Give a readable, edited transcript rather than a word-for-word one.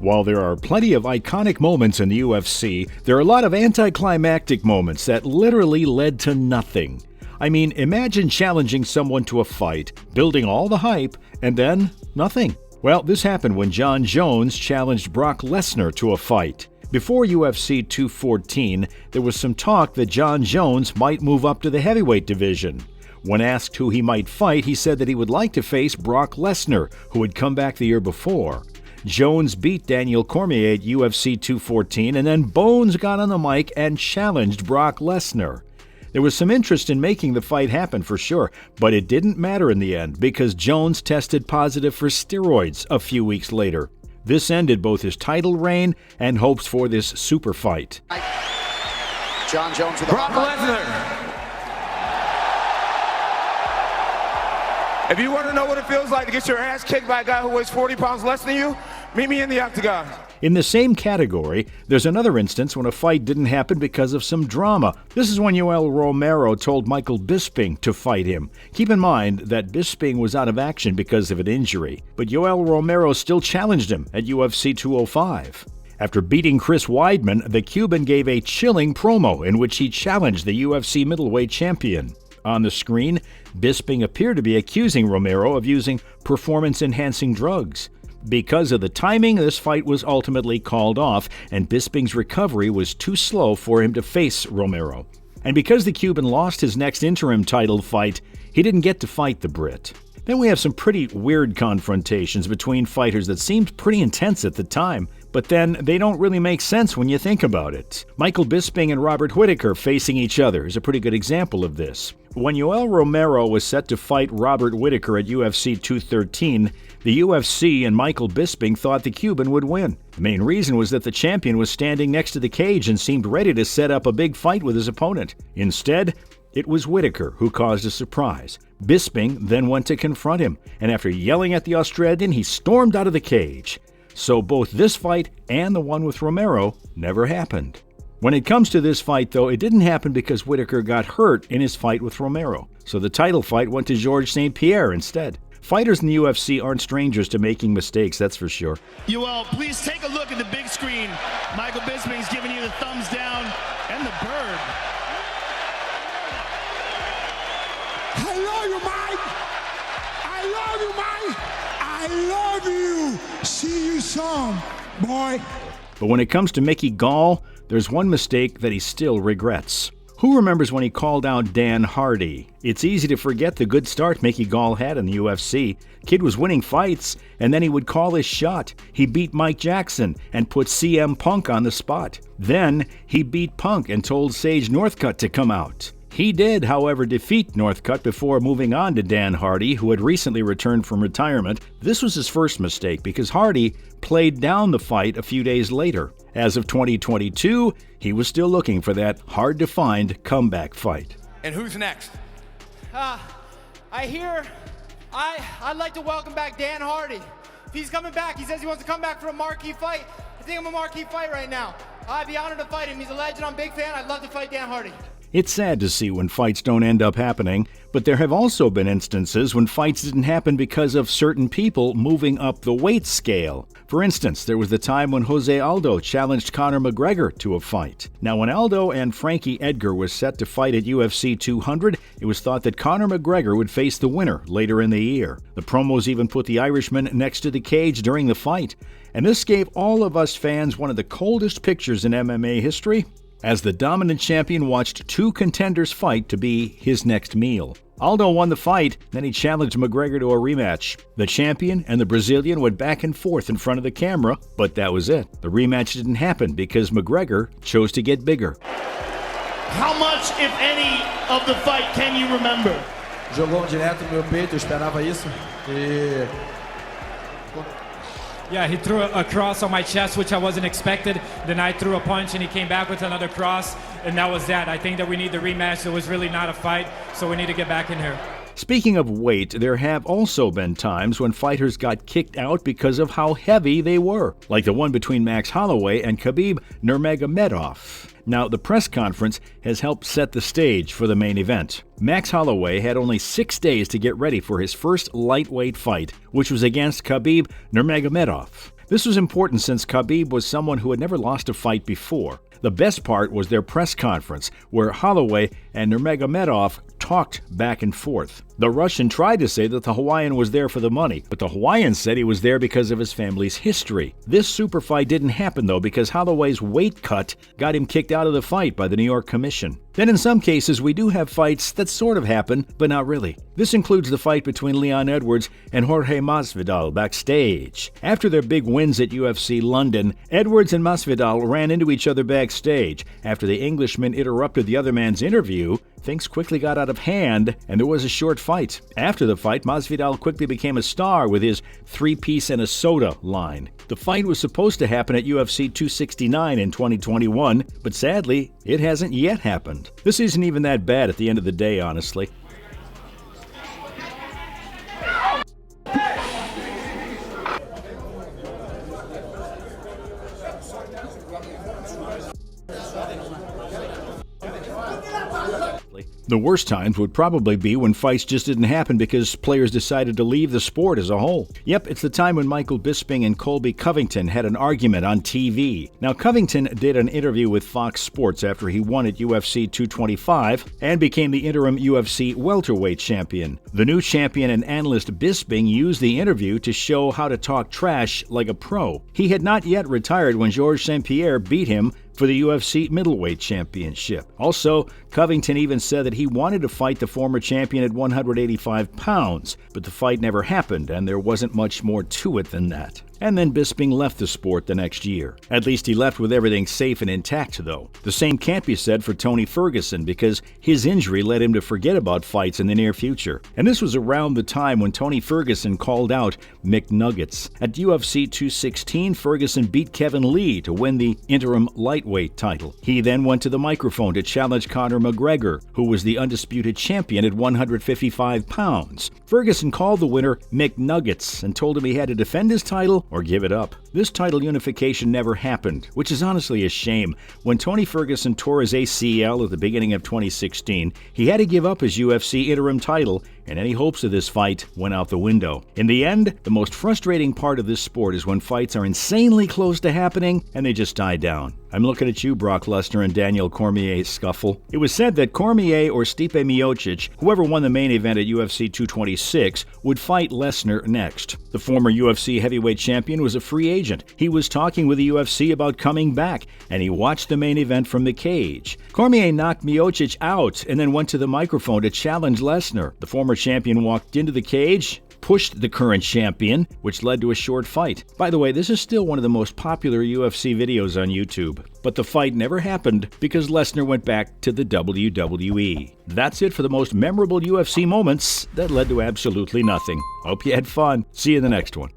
While there are plenty of iconic moments in the UFC, there are a lot of anticlimactic moments that literally led to nothing. I mean, imagine challenging someone to a fight, building all the hype, and then nothing. Well, this happened when Jon Jones challenged Brock Lesnar to a fight. Before UFC 214, there was some talk that Jon Jones might move up to the heavyweight division. When asked who he might fight, he said that he would like to face Brock Lesnar, who had come back the year before. Jones beat Daniel Cormier at UFC 214, and then Bones got on the mic and challenged Brock Lesnar. There was some interest in making the fight happen for sure, but it didn't matter in the end because Jones tested positive for steroids a few weeks later. This ended both his title reign and hopes for this super fight. Jon Jones with Brock Lesnar. If you want to know what it feels like to get your ass kicked by a guy who weighs 40 pounds less than you, meet me in the octagon. In the same category, there's another instance when a fight didn't happen because of some drama. This is when Yoel Romero told Michael Bisping to fight him. Keep in mind that Bisping was out of action because of an injury, but Yoel Romero still challenged him at UFC 205. After beating Chris Weidman, the Cuban gave a chilling promo in which he challenged the UFC middleweight champion. On the screen, Bisping appeared to be accusing Romero of using performance-enhancing drugs. Because of the timing, this fight was ultimately called off, and Bisping's recovery was too slow for him to face Romero. And because the Cuban lost his next interim title fight, he didn't get to fight the Brit. Then we have some pretty weird confrontations between fighters that seemed pretty intense at the time, but then they don't really make sense when you think about it. Michael Bisping and Robert Whittaker facing each other is a pretty good example of this. When Yoel Romero was set to fight Robert Whittaker at UFC 213, the UFC and Michael Bisping thought the Cuban would win. The main reason was that the champion was standing next to the cage and seemed ready to set up a big fight with his opponent. Instead, it was Whittaker who caused a surprise. Bisping then went to confront him, and after yelling at the Australian, he stormed out of the cage. So both this fight and the one with Romero never happened. When it comes to this fight, though, it didn't happen because Whittaker got hurt in his fight with Romero. So the title fight went to Georges St. Pierre instead. Fighters in the UFC aren't strangers to making mistakes, that's for sure. Yoel, please take a look at the big screen. Michael Bisping's giving you the thumbs down and the bird. I love you, Mike. I love you, Mike. I love you. See you soon, boy. But when it comes to Mickey Gall, there's one mistake that he still regrets. Who remembers when he called out Dan Hardy? It's easy to forget the good start Mickey Gall had in the UFC. Kid was winning fights, and then he would call his shot. He beat Mike Jackson and put CM Punk on the spot. Then he beat Punk and told Sage Northcutt to come out. He did, however, defeat Northcutt before moving on to Dan Hardy, who had recently returned from retirement. This was his first mistake because Hardy played down the fight a few days later. As of 2022, he was still looking for that hard-to-find comeback fight. And who's next? I'd like to welcome back Dan Hardy. If he's coming back, he says he wants to come back for a marquee fight. I think I'm a marquee fight right now. I'd be honored to fight him. He's a legend. I'm a big fan. I'd love to fight Dan Hardy. It's sad to see when fights don't end up happening, but there have also been instances when fights didn't happen because of certain people moving up the weight scale. For instance, there was the time when Jose Aldo challenged Conor McGregor to a fight. Now, when Aldo and Frankie Edgar was set to fight at UFC 200, it was thought that Conor McGregor would face the winner later in the year. The promos even put the Irishman next to the cage during the fight. And this gave all of us fans one of the coldest pictures in MMA history, as the dominant champion watched two contenders fight to be his next meal. Aldo won the fight, then he challenged McGregor to a rematch. The champion and the Brazilian went back and forth in front of the camera, but that was it. The rematch didn't happen because McGregor chose to get bigger. How much, if any, of the fight can you remember? Jogou direto no meu peito, eu esperava isso. Yeah, he threw a cross on my chest, which I wasn't expected. Then I threw a punch, and he came back with another cross, and that was that. I think that we need the rematch. It was really not a fight, so we need to get back in here. Speaking of weight, there have also been times when fighters got kicked out because of how heavy they were, like the one between Max Holloway and Khabib Nurmagomedov. Now, the press conference has helped set the stage for the main event. Max Holloway had only 6 days to get ready for his first lightweight fight, which was against Khabib Nurmagomedov. This was important since Khabib was someone who had never lost a fight before. The best part was their press conference, where Holloway and Nurmagomedov talked back and forth. The Russian tried to say that the Hawaiian was there for the money, but the Hawaiian said he was there because of his family's history. This super fight didn't happen, though, because Holloway's weight cut got him kicked out of the fight by the New York Commission. Then in some cases, we do have fights that sort of happen, but not really. This includes the fight between Leon Edwards and Jorge Masvidal backstage. After their big wins at UFC London, Edwards and Masvidal ran into each other backstage. After the Englishman interrupted the other man's interview, things quickly got out of hand, and there was a short fight. After the fight, Masvidal quickly became a star with his 3-piece and a soda line. The fight was supposed to happen at UFC 269 in 2021, but sadly, it hasn't yet happened. This isn't even that bad at the end of the day, honestly. The worst times would probably be when fights just didn't happen because players decided to leave the sport as a whole. Yep, it's the time when Michael Bisping and Colby Covington had an argument on TV. Now, Covington did an interview with Fox Sports after he won at UFC 225 and became the interim UFC welterweight champion. The new champion and analyst Bisping used the interview to show how to talk trash like a pro. He had not yet retired when Georges St. Pierre beat him for the UFC middleweight championship. Also, Covington even said that he wanted to fight the former champion at 185 pounds, but the fight never happened and there wasn't much more to it than that. And then Bisping left the sport the next year. At least he left with everything safe and intact, though. The same can't be said for Tony Ferguson because his injury led him to forget about fights in the near future. And this was around the time when Tony Ferguson called out McNuggets. At UFC 216, Ferguson beat Kevin Lee to win the interim lightweight title. He then went to the microphone to challenge Conor McGregor, who was the undisputed champion at 155 pounds. Ferguson called the winner McNuggets and told him he had to defend his title or give it up. This title unification never happened, which is honestly a shame. When Tony Ferguson tore his ACL at the beginning of 2016, he had to give up his UFC interim title, and any hopes of this fight went out the window. In the end, the most frustrating part of this sport is when fights are insanely close to happening and they just die down. I'm looking at you, Brock Lesnar and Daniel Cormier's scuffle. It was said that Cormier or Stipe Miocic, whoever won the main event at UFC 226, would fight Lesnar next. The former UFC heavyweight champion was a free agent. He was talking with the UFC about coming back, and he watched the main event from the cage. Cormier knocked Miocic out and then went to the microphone to challenge Lesnar. The former champion walked into the cage, pushed the current champion, which led to a short fight. By the way, this is still one of the most popular UFC videos on YouTube. But the fight never happened because Lesnar went back to the WWE. That's it for the most memorable UFC moments that led to absolutely nothing. Hope you had fun. See you in the next one.